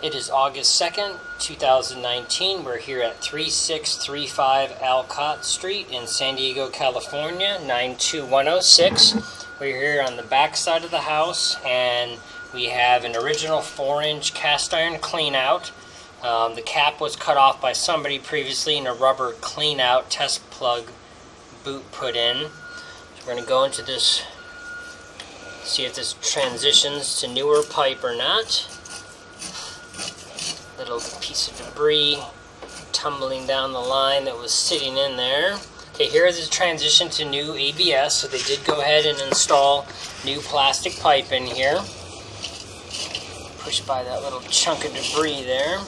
It is August 2nd, 2019. We're here at 3635 Alcott Street in San Diego, California, 92106. We're here on the back side of the house, and we have an original 4-inch cast iron clean out. The cap was cut off by somebody previously and a rubber clean out test plug boot put in. So we're going to go into this, see if this transitions to newer pipe or not. Little piece of debris tumbling down the line that was sitting in there. Okay, here is the transition to new ABS. So they did go ahead and install new plastic pipe in here. Pushed by that little chunk of debris there.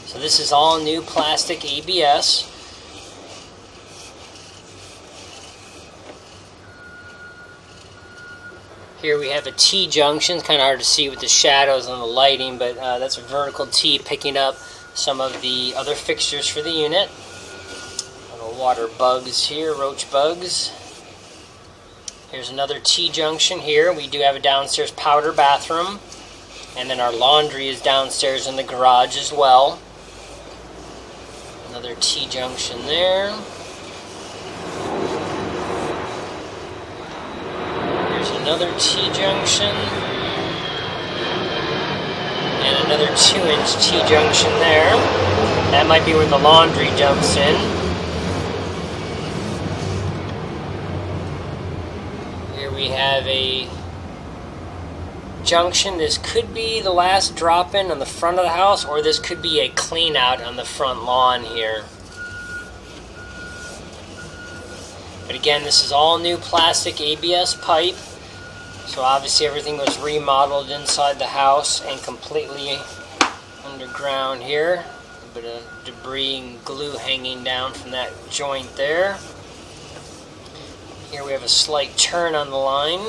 So this is all new plastic ABS. Here we have a T-junction. It's kind of hard to see with the shadows and the lighting, but that's a vertical T picking up some of the other fixtures for the unit. Little water bugs here, roach bugs. Here's another T-junction here. We do have a downstairs powder bathroom, and then our laundry is downstairs in the garage as well. Another T-junction there. Another T-junction, and another 2-inch T-junction there. That might be where the laundry jumps in. Here we have a junction. This could be the last drop-in on the front of the house, or this could be a clean-out on the front lawn here. But again, this is all new plastic ABS pipe. So obviously everything was remodeled inside the house and completely underground here. A bit of debris and glue hanging down from that joint there. Here we have a slight turn on the line.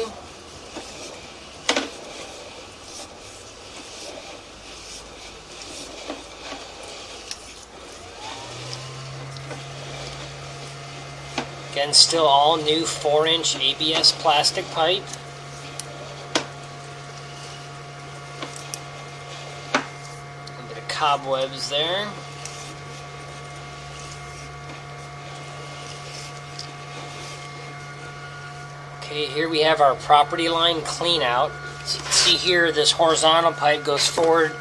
Again, still all new 4-inch ABS plastic pipe. Cobwebs there. Okay, here we have our property line clean out. So you can see here this horizontal pipe goes forward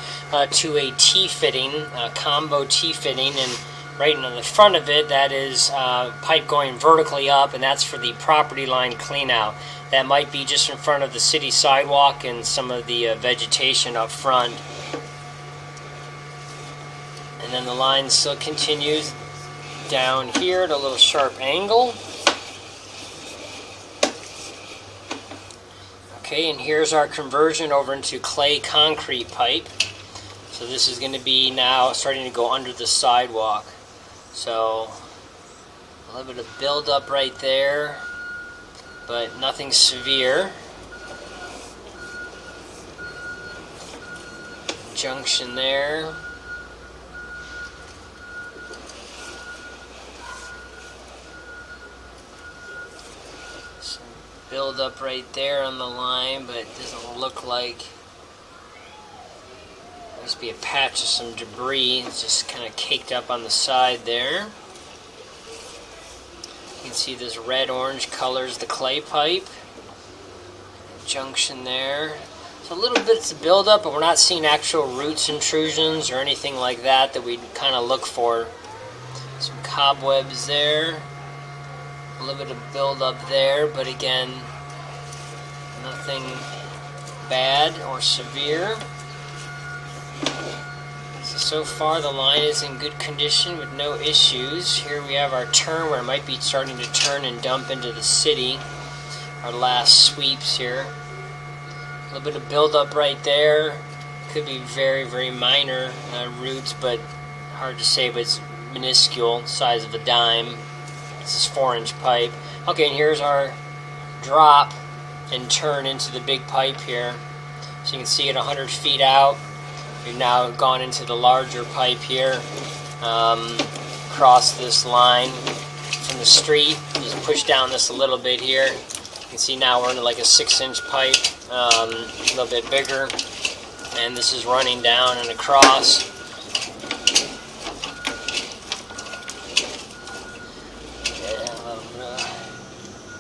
to a T-fitting, combo T-fitting, and right in the front of it that is pipe going vertically up, and that's for the property line clean out. That might be just in front of the city sidewalk and some of the vegetation up front. And then the line still continues down here at a little sharp angle. Okay, and here's our conversion over into clay concrete pipe. So this is going to be now starting to go under the sidewalk. So a little bit of buildup right there, but nothing severe. Junction there. Build up right there on the line, but it doesn't look like there must be a patch of some debris. It's just kind of caked up on the side there. You can see this red-orange colors the clay pipe. Junction there. So a little bit of build up, but we're not seeing actual roots intrusions or anything like that that we'd kind of look for. Some cobwebs there. A little bit of build up there, but again, nothing bad or severe. So far the line is in good condition with no issues. Here we have our turn where it might be starting to turn and dump into the city. Our last sweeps here. A little bit of build up right there. Could be very, very minor roots, but hard to say, but it's minuscule, size of a dime. This is 4-inch pipe. Okay, and here's our drop and turn into the big pipe here. So you can see it 100 feet out. We've now gone into the larger pipe here. Across this line from the street. Just push down this a little bit here. You can see now we're into like a 6-inch pipe. A little bit bigger. and this is running down and across.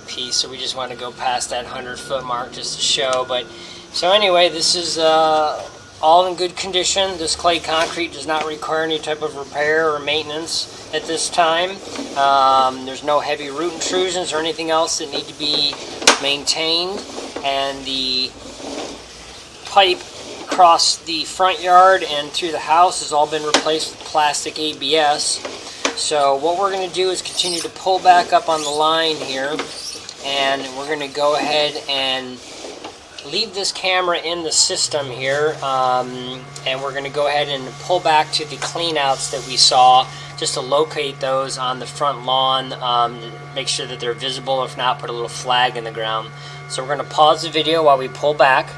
Piece, so we just want to go past that 100-foot mark just to show. But so anyway, this is all in good condition. This clay concrete does not require any type of repair or maintenance at this time. There's no heavy root intrusions or anything else that need to be maintained, and the pipe across the front yard and through the house has all been replaced with plastic ABS. So what we're going to do is continue to pull back up on the line here, and we're going to go ahead and leave this camera in the system here, and we're going to go ahead and pull back to the cleanouts that we saw, just to locate those on the front lawn, make sure that they're visible. If not, put a little flag in the ground. So we're going to pause the video while we pull back.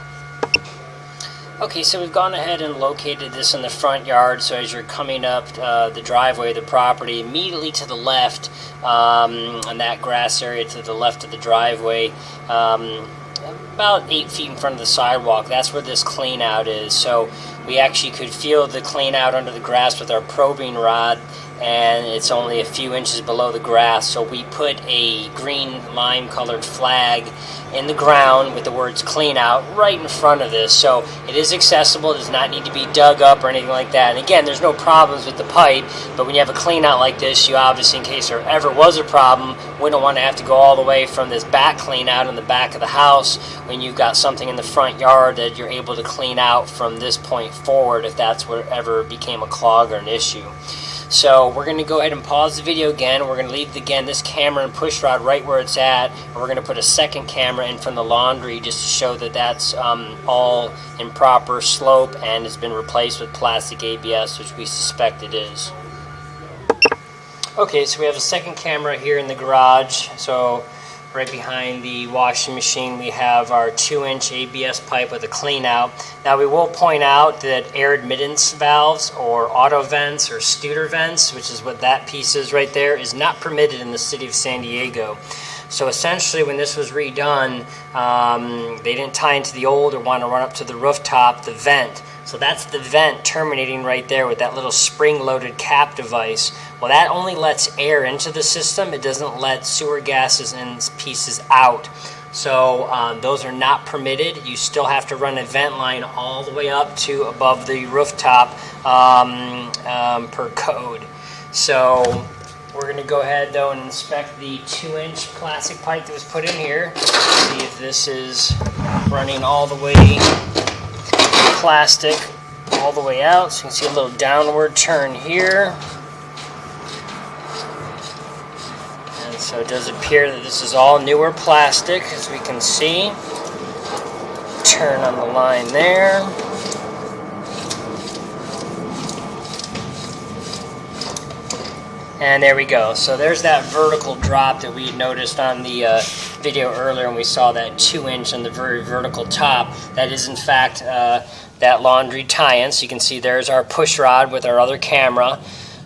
Okay, so we've gone ahead and located this in the front yard. So as you're coming up the driveway of the property, immediately to the left, on that grass area to the left of the driveway, about 8 feet in front of the sidewalk, that's where this clean out is. So we actually could feel the clean out under the grass with our probing rod, and it's only a few inches below the grass. So we put a green lime colored flag in the ground with the words clean out right in front of this, so it is accessible. It does not need to be dug up or anything like that. And again, there's no problems with the pipe, but when you have a clean out like this, you obviously, in case there ever was a problem, wouldn't want to have to go all the way from this back clean out in the back of the house when you've got something in the front yard that you're able to clean out from this point forward if that's whatever became a clog or an issue. So we're going to go ahead and pause the video again. We're going to leave, again, this camera and push rod right where it's at, and we're going to put a second camera in from the laundry just to show that that's all in proper slope and has been replaced with plastic ABS, which we suspect it is. Okay, so we have a second camera here in the garage. So right behind the washing machine, we have our 2-inch ABS pipe with a clean out. Now we will point out that air admittance valves or auto vents or Studer vents, which is what that piece is right there, is not permitted in the city of San Diego. So essentially, when this was redone, they didn't tie into the old or want to run up to the rooftop, the vent. So that's the vent terminating right there with that little spring-loaded cap device. Well, that only lets air into the system. It doesn't let sewer gases and pieces out. So those are not permitted. You still have to run a vent line all the way up to above the rooftop per code. So we're going to go ahead, though, and inspect the 2-inch plastic pipe that was put in here. See if this is running all the way plastic all the way out. So you can see a little downward turn here. And so it does appear that this is all newer plastic, as we can see. Turn on the line there. And there we go. So there's that vertical drop that we had noticed on the video earlier, and we saw that 2-inch on the very vertical top. That is in fact that laundry tie-in. So you can see there's our push rod with our other camera.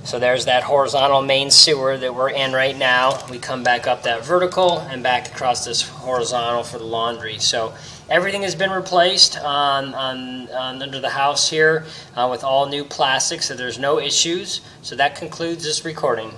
So there's that horizontal main sewer that we're in right now. We come back up that vertical and back across this horizontal for the laundry. So everything has been replaced under the house here with all new plastic, so there's no issues. So that concludes this recording.